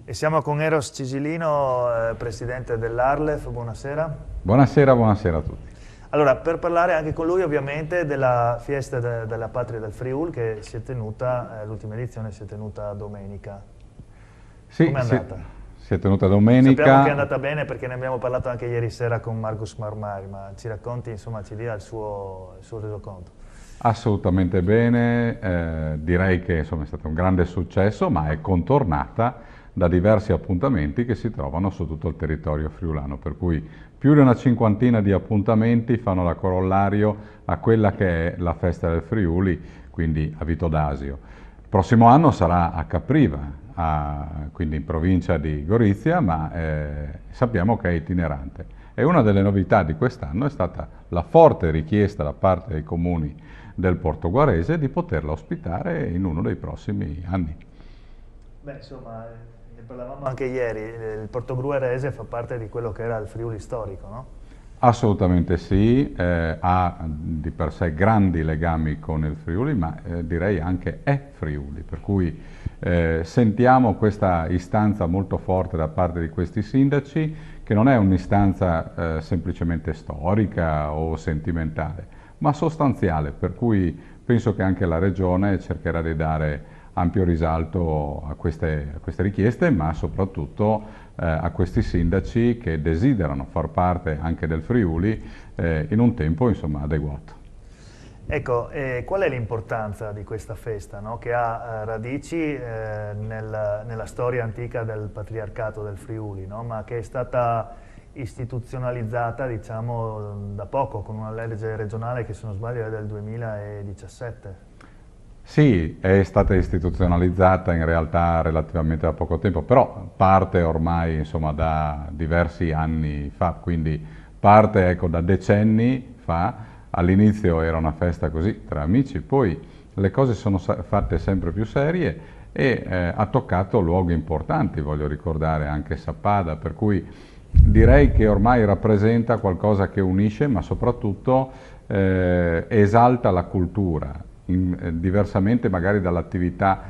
E siamo con Eros Cisilino, presidente dell'Arlef, buonasera. Buonasera, buonasera a tutti. Allora, per parlare anche con lui ovviamente della Fiesta della Patria del Friuli che si è tenuta, l'ultima edizione si è tenuta domenica. Sì, com'è andata? si è tenuta domenica. Sappiamo che è andata bene perché ne abbiamo parlato anche ieri sera con Marcus Marmari, ma ci racconti, insomma, ci dia il suo resoconto. Assolutamente bene, direi che insomma, è stato un grande successo, ma è contornata da diversi appuntamenti che si trovano su tutto il territorio friulano, per cui più di una cinquantina di appuntamenti fanno da corollario a quella che è la festa del Friuli, quindi a Vito d'Asio. Il prossimo anno sarà a Capriva, quindi in provincia di Gorizia, ma sappiamo che è itinerante. E una delle novità di quest'anno è stata la forte richiesta da parte dei comuni del Portoguarese di poterla ospitare in uno dei prossimi anni. Beh, insomma, ne parlavamo anche ieri, il Portoguarese fa parte di quello che era il Friuli storico, no? Assolutamente sì, ha di per sé grandi legami con il Friuli, ma direi anche è Friuli, per cui sentiamo questa istanza molto forte da parte di questi sindaci, che non è un'istanza semplicemente storica o sentimentale, ma sostanziale, per cui penso che anche la Regione cercherà di dare ampio risalto a queste richieste, ma soprattutto a questi sindaci che desiderano far parte anche del Friuli in un tempo insomma, adeguato. Ecco, qual è l'importanza di questa festa, no? Che ha radici nella storia antica del patriarcato del Friuli, no? Ma che è stata istituzionalizzata, diciamo, da poco, con una legge regionale che, se non sbaglio, è del 2017. Sì, è stata istituzionalizzata in realtà relativamente da poco tempo, però parte ormai insomma, da diversi anni fa, quindi parte ecco, da decenni fa. All'inizio era una festa così tra amici, poi le cose sono fatte sempre più serie e ha toccato luoghi importanti, voglio ricordare anche Sappada, per cui direi che ormai rappresenta qualcosa che unisce, ma soprattutto esalta la cultura. Diversamente magari dall'attività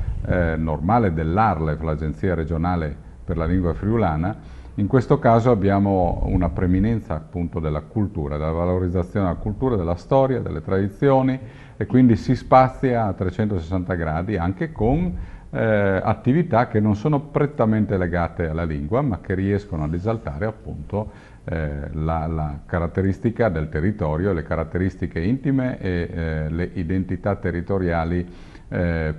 normale dell'Arlef, l'Agenzia regionale per la lingua friulana, in questo caso abbiamo una preminenza appunto della cultura, della valorizzazione della cultura, della storia, delle tradizioni e quindi si spazia a 360 gradi anche con attività che non sono prettamente legate alla lingua ma che riescono ad esaltare appunto la caratteristica del territorio, le caratteristiche intime e le identità territoriali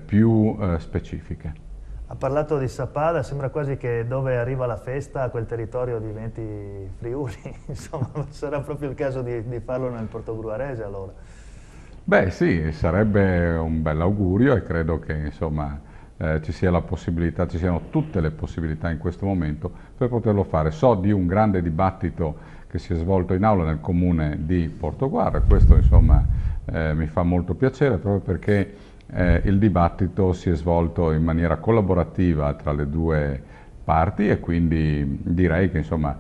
più specifiche. Ha parlato di Sappada, sembra quasi che dove arriva la festa quel territorio diventi Friuli, insomma sarà proprio il caso di farlo nel Portogruarese allora. Beh sì, sarebbe un bel augurio e credo che insomma ci sia la possibilità, ci siano tutte le possibilità in questo momento per poterlo fare. So di un grande dibattito che si è svolto in aula nel comune di Portoguarre, questo insomma mi fa molto piacere proprio perché il dibattito si è svolto in maniera collaborativa tra le due parti e quindi direi che insomma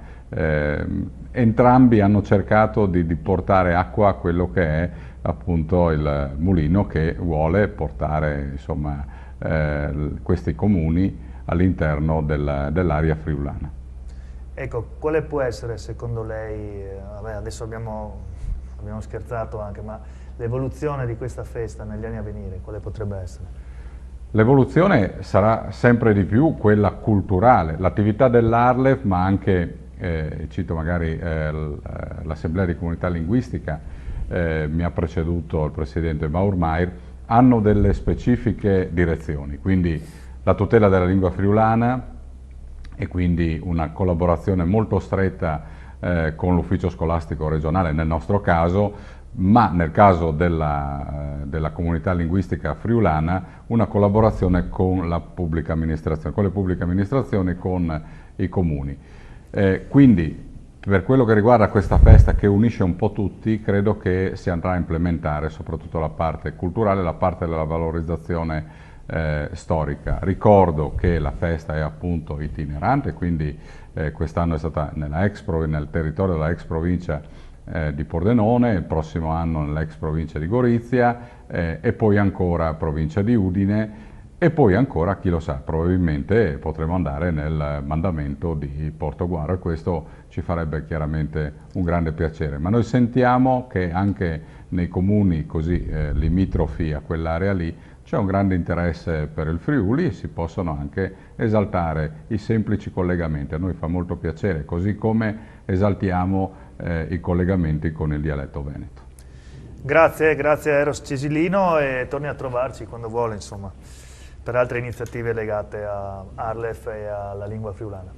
entrambi hanno cercato di portare acqua a quello che è appunto il mulino che vuole portare insomma questi comuni all'interno dell'area friulana. Ecco, quale può essere secondo lei, vabbè, adesso abbiamo scherzato anche, ma l'evoluzione di questa festa negli anni a venire, quale potrebbe essere? L'evoluzione sarà sempre di più quella culturale, l'attività dell'Arlef, ma anche, cito magari l'Assemblea di Comunità Linguistica, mi ha preceduto il Presidente Maurmair, hanno delle specifiche direzioni, quindi la tutela della lingua friulana e quindi una collaborazione molto stretta con l'ufficio scolastico regionale nel nostro caso, ma nel caso della comunità linguistica friulana una collaborazione con la pubblica amministrazione, con le pubbliche amministrazioni e con i comuni. Quindi per quello che riguarda questa festa che unisce un po' tutti, credo che si andrà a implementare soprattutto la parte culturale, la parte della valorizzazione storica. Ricordo che la festa è appunto itinerante, quindi quest'anno è stata nel territorio della ex provincia di Pordenone, il prossimo anno nell'ex provincia di Gorizia e poi ancora provincia di Udine E poi ancora, chi lo sa, probabilmente potremo andare nel mandamento di Portoguaro e questo ci farebbe chiaramente un grande piacere. Ma noi sentiamo che anche nei comuni così limitrofi a quell'area lì c'è un grande interesse per il Friuli e si possono anche esaltare i semplici collegamenti. A noi fa molto piacere, così come esaltiamo i collegamenti con il dialetto veneto. Grazie, grazie a Eros Cesilino e torni a trovarci quando vuole, insomma, per altre iniziative legate a Arlef e alla lingua friulana.